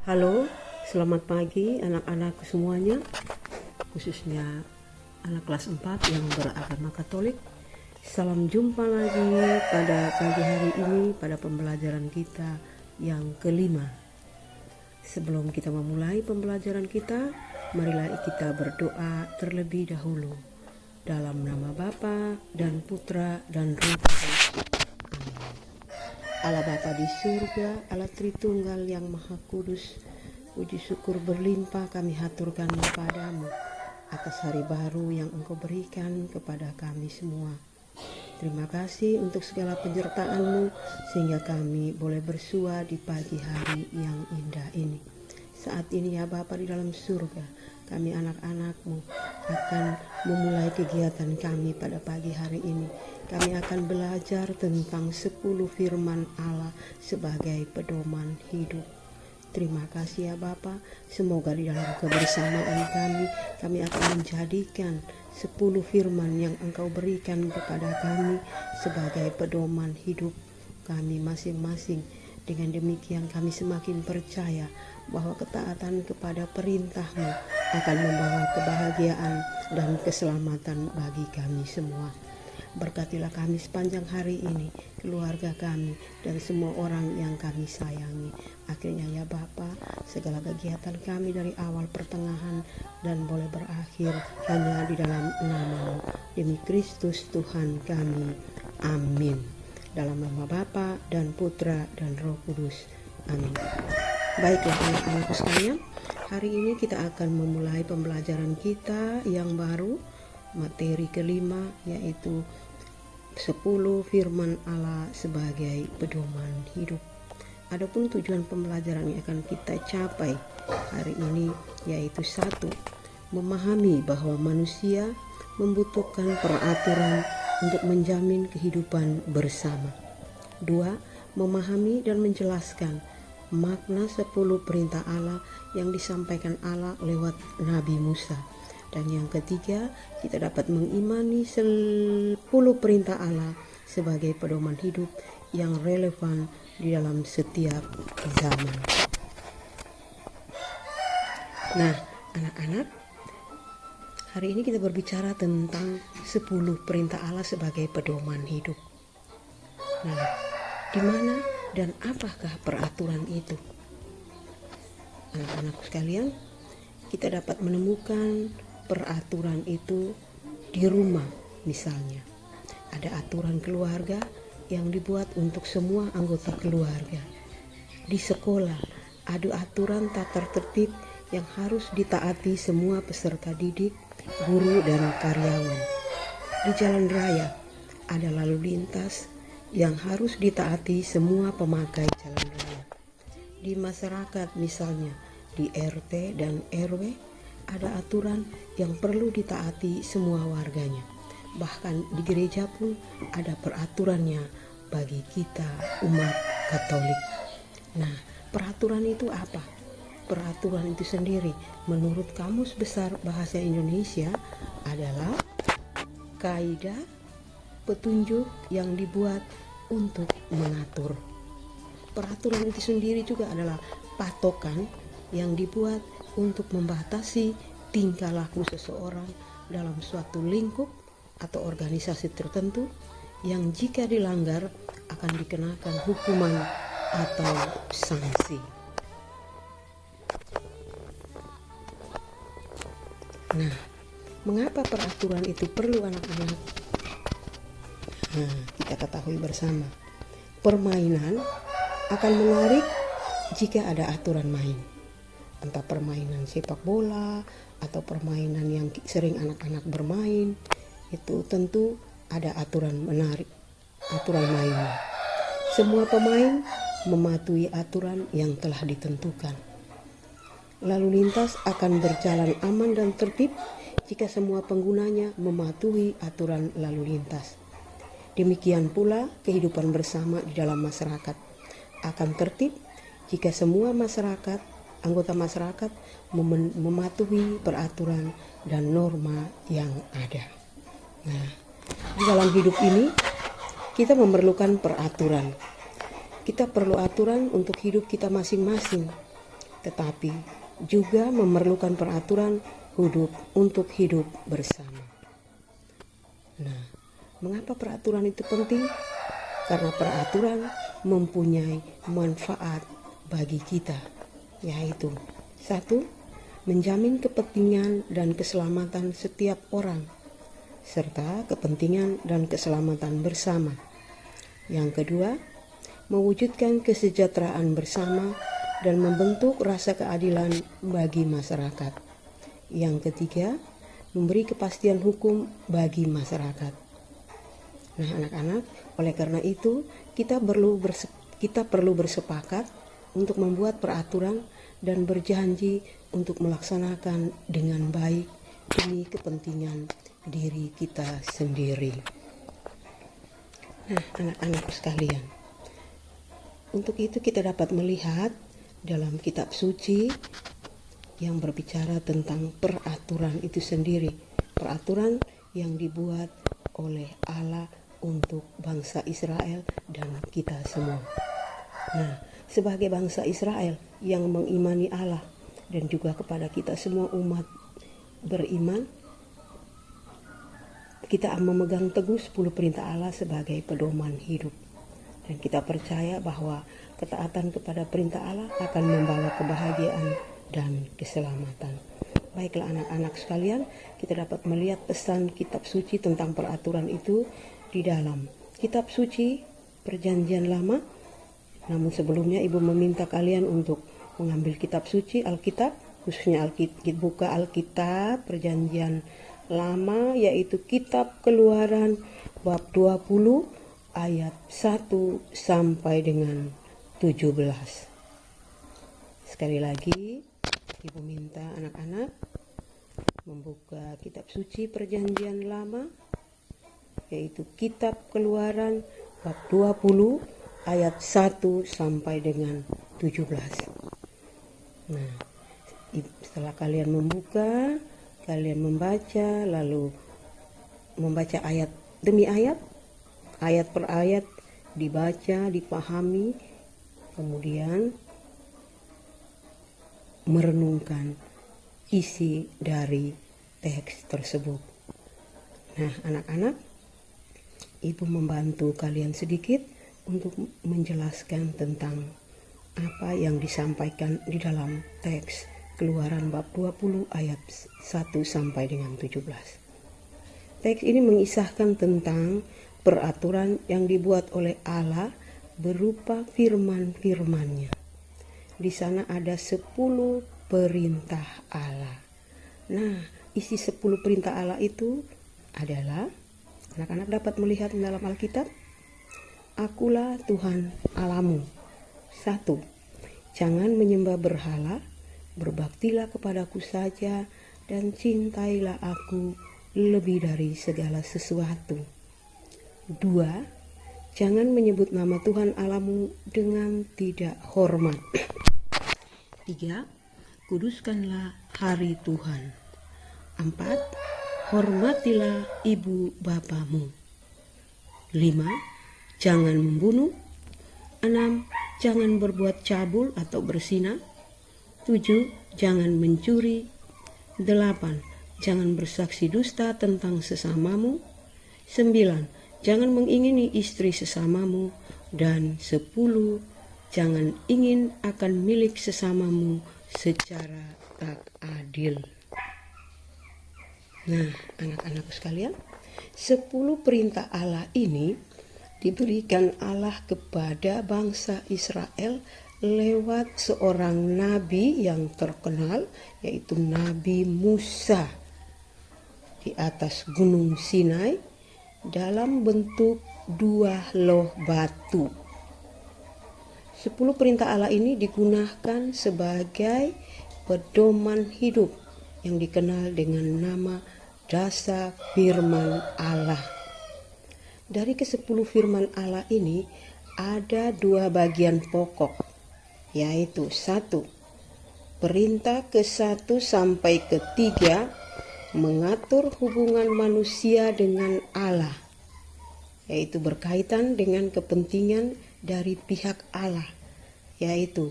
Halo, selamat pagi anak-anak semuanya, khususnya anak kelas 4 yang beragama Katolik. Salam jumpa lagi pada pagi hari ini pada pembelajaran kita yang kelima. Sebelum kita memulai pembelajaran kita, marilah kita berdoa terlebih dahulu. Dalam nama Bapa dan Putra dan Roh Kudus. Amin. Allah Bapa di surga, Allah Tritunggal yang Maha Kudus, puji syukur berlimpah kami haturkan kepadamu atas hari baru yang Engkau berikan kepada kami semua. Terima kasih untuk segala penyertaan-Mu sehingga kami boleh bersua di pagi hari yang indah ini. Saat ini ya Bapa di dalam surga, kami anak-anak-Mu akan memulai kegiatan kami pada pagi hari ini. Kami akan belajar tentang 10 firman Allah sebagai pedoman hidup. Terima kasih ya Bapa, semoga di dalam kebersamaan kami akan menjadikan 10 firman yang Engkau berikan kepada kami sebagai pedoman hidup kami masing-masing. Dengan demikian kami semakin percaya bahwa ketaatan kepada perintah-Mu akan membawa kebahagiaan dan keselamatan bagi kami semua. Berkatilah kami sepanjang hari ini, keluarga kami, dan semua orang yang kami sayangi. Akhirnya ya Bapa, segala kegiatan kami dari awal pertengahan dan boleh berakhir hanya di dalam nama-Mu. Demi Kristus Tuhan kami. Amin. Dalam nama Bapa dan Putra dan Roh Kudus. Amin. Baiklah anak-anakku sekalian, hari ini kita akan memulai pembelajaran kita yang baru, materi kelima, yaitu 10 firman Allah sebagai pedoman hidup. Adapun tujuan pembelajaran yang akan kita capai hari ini yaitu 1. Memahami bahwa manusia membutuhkan peraturan untuk menjamin kehidupan bersama. 2. Memahami dan menjelaskan makna 10 perintah Allah yang disampaikan Allah lewat Nabi Musa. Dan yang ketiga, kita dapat mengimani 10 perintah Allah sebagai pedoman hidup yang relevan di dalam setiap zaman. Nah, anak-anak, hari ini kita berbicara tentang 10 perintah Allah sebagai pedoman hidup. Nah, di mana dan apakah peraturan itu? Anak-anakku sekalian, kita dapat menemukan peraturan itu di rumah. Misalnya ada aturan keluarga yang dibuat untuk semua anggota keluarga. Di sekolah ada aturan tata tertib yang harus ditaati semua peserta didik, guru, dan karyawan. Di jalan raya ada lalu lintas yang harus ditaati semua pemakai jalan raya. Di masyarakat misalnya di RT dan RW ada aturan yang perlu ditaati semua warganya. Bahkan di gereja pun ada peraturannya bagi kita umat Katolik. Nah, peraturan itu apa? Peraturan itu sendiri menurut Kamus Besar Bahasa Indonesia adalah kaidah petunjuk yang dibuat untuk mengatur. Peraturan itu sendiri juga adalah patokan yang dibuat untuk membatasi tingkah laku seseorang dalam suatu lingkup atau organisasi tertentu yang jika dilanggar akan dikenakan hukuman atau sanksi. Nah, mengapa peraturan itu perlu anak-anak? Nah, kita ketahui bersama, permainan akan menarik jika ada aturan main. Entah permainan sepak bola atau permainan yang sering anak-anak bermain, itu tentu ada aturan menarik, aturan mainnya. Semua pemain mematuhi aturan yang telah ditentukan. Lalu lintas akan berjalan aman dan tertib jika semua penggunanya mematuhi aturan lalu lintas. Demikian pula kehidupan bersama di dalam masyarakat akan tertib jika semua anggota masyarakat mematuhi peraturan dan norma yang ada. Nah, di dalam hidup ini kita memerlukan peraturan. Kita perlu aturan untuk hidup kita masing-masing. tetapi juga memerlukan peraturan hidup untuk hidup bersama. Nah, mengapa peraturan itu penting? Karena peraturan mempunyai manfaat bagi kita, yaitu 1. Menjamin kepentingan dan keselamatan setiap orang, serta kepentingan dan keselamatan bersama. Yang kedua, mewujudkan kesejahteraan bersama dan membentuk rasa keadilan bagi masyarakat. Yang ketiga, memberi kepastian hukum bagi masyarakat. Nah, anak-anak, oleh karena itu kita perlu bersepakat untuk membuat peraturan dan berjanji untuk melaksanakan dengan baik demi kepentingan diri kita sendiri. Nah, anak-anak sekalian, untuk itu kita dapat melihat dalam kitab suci yang berbicara tentang peraturan itu sendiri, peraturan yang dibuat oleh Allah untuk bangsa Israel dan kita semua. Nah, sebagai bangsa Israel yang mengimani Allah dan juga kepada kita semua umat beriman, kita memegang teguh 10 perintah Allah sebagai pedoman hidup. Dan kita percaya bahwa ketaatan kepada perintah Allah akan membawa kebahagiaan dan keselamatan. Baiklah anak-anak sekalian, kita dapat melihat pesan kitab suci tentang peraturan itu di dalam kitab suci Perjanjian Lama. Namun sebelumnya Ibu meminta kalian untuk mengambil kitab suci Alkitab, khususnya buka Alkitab Perjanjian Lama, yaitu kitab Keluaran bab 20 ayat 1 sampai dengan 17. Sekali lagi Ibu minta anak-anak membuka kitab suci Perjanjian Lama, yaitu kitab Keluaran bab 20 ayat 1 sampai dengan 17. Nah, setelah kalian membuka, kalian membaca, lalu membaca ayat demi ayat, ayat per ayat dibaca, dipahami, kemudian merenungkan isi dari teks tersebut. Nah, anak-anak, Ibu membantu kalian sedikit untuk menjelaskan tentang apa yang disampaikan di dalam teks Keluaran bab 20 ayat 1 sampai dengan 17. Teks ini mengisahkan tentang peraturan yang dibuat oleh Allah berupa firman-firman-Nya. Di sana ada 10 perintah Allah. Nah, isi 10 perintah Allah itu adalah, anak-anak dapat melihat dalam Alkitab, Akulah Tuhan Allahmu. 1. Jangan menyembah berhala, berbaktilah kepadaku saja, dan cintailah aku lebih dari segala sesuatu. 2. Jangan menyebut nama Tuhan Allahmu dengan tidak hormat. 3. Kuduskanlah hari Tuhan. 4. Hormatilah ibu bapamu. 5. Jangan membunuh. 6. Jangan berbuat cabul atau berzina. 7. Jangan mencuri. 8. Jangan bersaksi dusta tentang sesamamu. 9. Jangan mengingini istri sesamamu. Dan 10. Jangan ingin akan milik sesamamu secara tak adil. Nah, anak-anak sekalian, 10 perintah Allah ini diberikan Allah kepada bangsa Israel lewat seorang nabi yang terkenal, yaitu Nabi Musa, di atas Gunung Sinai dalam bentuk 2 loh batu. 10 perintah Allah ini digunakan sebagai pedoman hidup yang dikenal dengan nama dasar firman Allah. Dari ke-10 firman Allah ini ada 2 bagian pokok, yaitu 1. Perintah ke-1 sampai ke-3 mengatur hubungan manusia dengan Allah, yaitu berkaitan dengan kepentingan dari pihak Allah, yaitu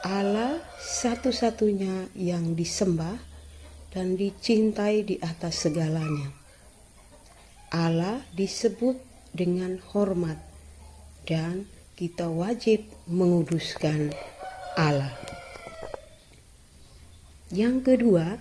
Allah satu-satunya yang disembah dan dicintai di atas segalanya. Allah disebut dengan hormat dan kita wajib menguduskan Allah. Yang kedua,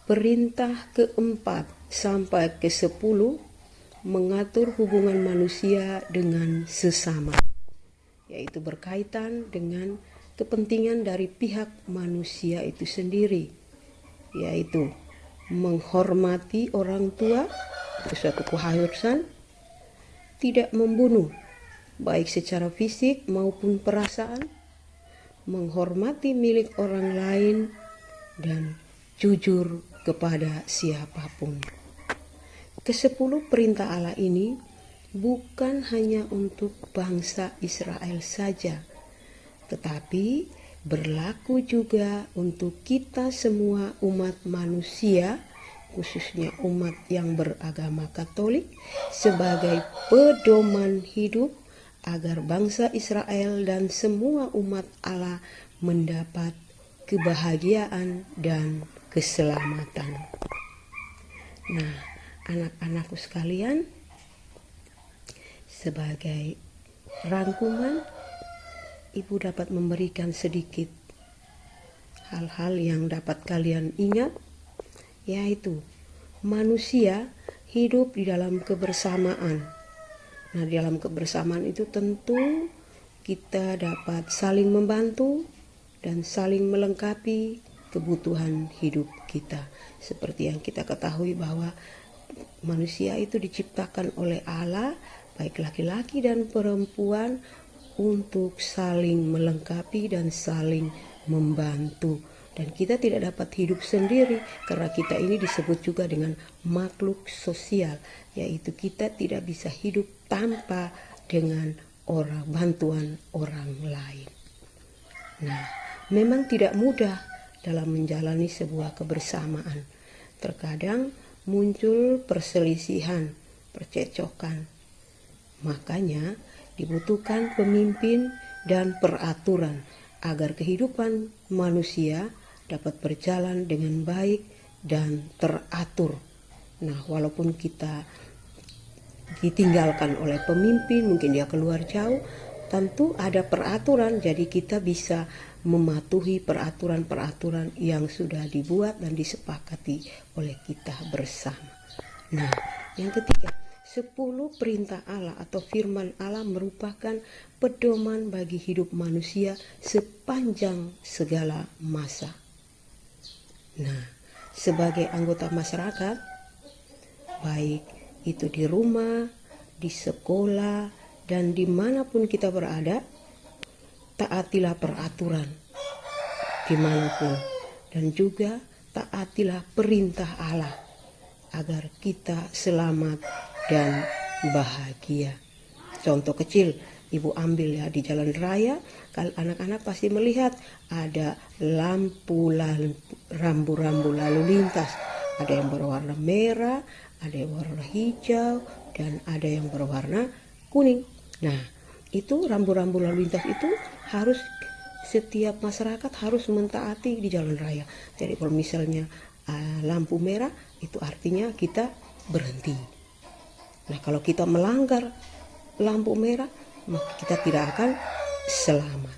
perintah keempat sampai ke-10 mengatur hubungan manusia dengan sesama, yaitu berkaitan dengan kepentingan dari pihak manusia itu sendiri, yaitu menghormati orang tua, itu suatu keharusan, tidak membunuh baik secara fisik maupun perasaan, menghormati milik orang lain, dan jujur kepada siapapun. Ke-10 perintah Allah ini bukan hanya untuk bangsa Israel saja, tetapi berlaku juga untuk kita semua umat manusia, khususnya umat yang beragama Katolik, sebagai pedoman hidup agar bangsa Israel dan semua umat Allah mendapat kebahagiaan dan keselamatan. Nah, anak-anakku sekalian, sebagai rangkuman, Ibu dapat memberikan sedikit hal-hal yang dapat kalian ingat, yaitu manusia hidup di dalam kebersamaan. Nah, di dalam kebersamaan itu tentu kita dapat saling membantu dan saling melengkapi kebutuhan hidup kita. Seperti yang kita ketahui bahwa manusia itu diciptakan oleh Allah, baik laki-laki dan perempuan, untuk saling melengkapi dan saling membantu. Dan kita tidak dapat hidup sendiri karena kita ini disebut juga dengan makhluk sosial, yaitu kita tidak bisa hidup tanpa dengan bantuan orang lain. Nah, memang tidak mudah dalam menjalani sebuah kebersamaan. Terkadang muncul perselisihan, percecokan. Makanya dibutuhkan pemimpin dan peraturan agar kehidupan manusia dapat berjalan dengan baik dan teratur. Nah, walaupun kita ditinggalkan oleh pemimpin, mungkin dia keluar jauh, tentu ada peraturan, jadi kita bisa mematuhi peraturan-peraturan yang sudah dibuat dan disepakati oleh kita bersama. Nah, yang ketiga, 10 perintah Allah atau firman Allah merupakan pedoman bagi hidup manusia sepanjang segala masa. Nah, sebagai anggota masyarakat, baik itu di rumah, di sekolah, dan dimanapun kita berada, taatilah peraturan dimanapun, dan juga taatilah perintah Allah agar kita selamat dan bahagia. Contoh kecil, Ibu ambil ya, di jalan raya, kalau anak-anak pasti melihat ada rambu-rambu lalu lintas. Ada yang berwarna merah, ada yang berwarna hijau, dan ada yang berwarna kuning. Nah, itu rambu-rambu lalu lintas itu harus setiap masyarakat harus mentaati di jalan raya. Jadi kalau misalnya lampu merah, itu artinya kita berhenti. Nah, kalau kita melanggar lampu merah, maka kita tidak akan selamat.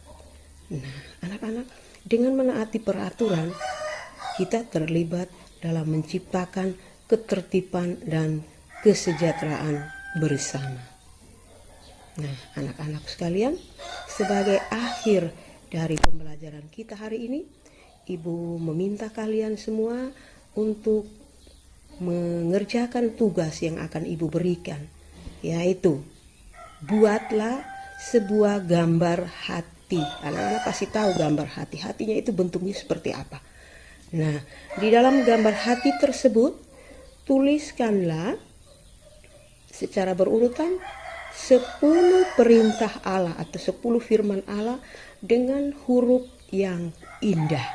Nah, anak-anak, dengan menaati peraturan, kita terlibat dalam menciptakan ketertiban dan kesejahteraan bersama. Nah, anak-anak sekalian, sebagai akhir dari pembelajaran kita hari ini, Ibu meminta kalian semua untuk mengerjakan tugas yang akan Ibu berikan, yaitu buatlah sebuah gambar hati. Anak-anak pasti tahu gambar hati. Hatinya itu bentuknya seperti apa. Nah, di dalam gambar hati tersebut tuliskanlah secara berurutan 10 perintah Allah atau 10 firman Allah dengan huruf yang indah.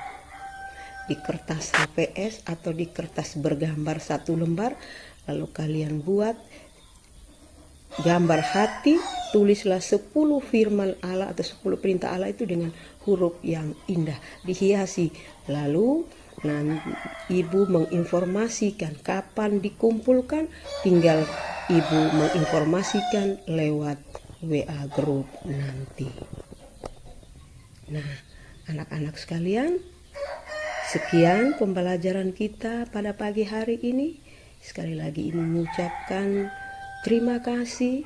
Di kertas HPS atau di kertas bergambar 1 lembar, lalu kalian buat gambar hati, tulislah 10 firman Allah atau 10 perintah Allah itu dengan huruf yang indah, dihiasi. Lalu ibu menginformasikan kapan dikumpulkan, tinggal ibu menginformasikan lewat WA group nanti. Nah, anak-anak sekalian, sekian pembelajaran kita pada pagi hari ini. Sekali lagi ibu mengucapkan terima kasih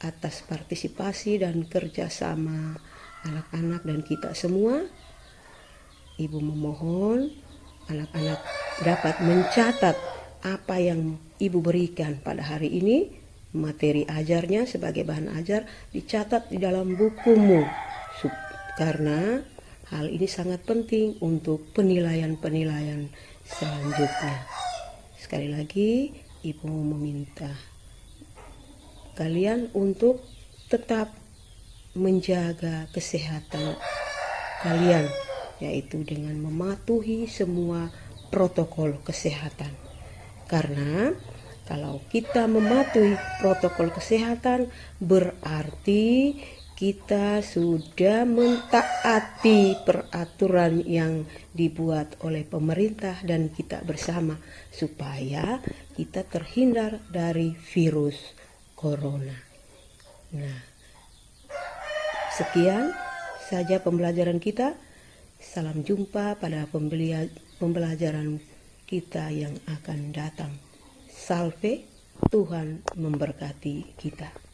atas partisipasi dan kerjasama anak-anak dan kita semua. Ibu memohon anak-anak dapat mencatat apa yang ibu berikan pada hari ini, materi ajarnya sebagai bahan ajar, dicatat di dalam bukumu, karena hal ini sangat penting untuk penilaian-penilaian selanjutnya. Sekali lagi ibu meminta kalian untuk tetap menjaga kesehatan kalian, yaitu dengan mematuhi semua protokol kesehatan. Karena kalau kita mematuhi protokol kesehatan, berarti kita sudah mentaati peraturan yang dibuat oleh pemerintah dan kita bersama, supaya kita terhindar dari virus corona. Nah, sekian saja pembelajaran kita. Salam jumpa pada pembelajaran kita yang akan datang. Salve, Tuhan memberkati kita.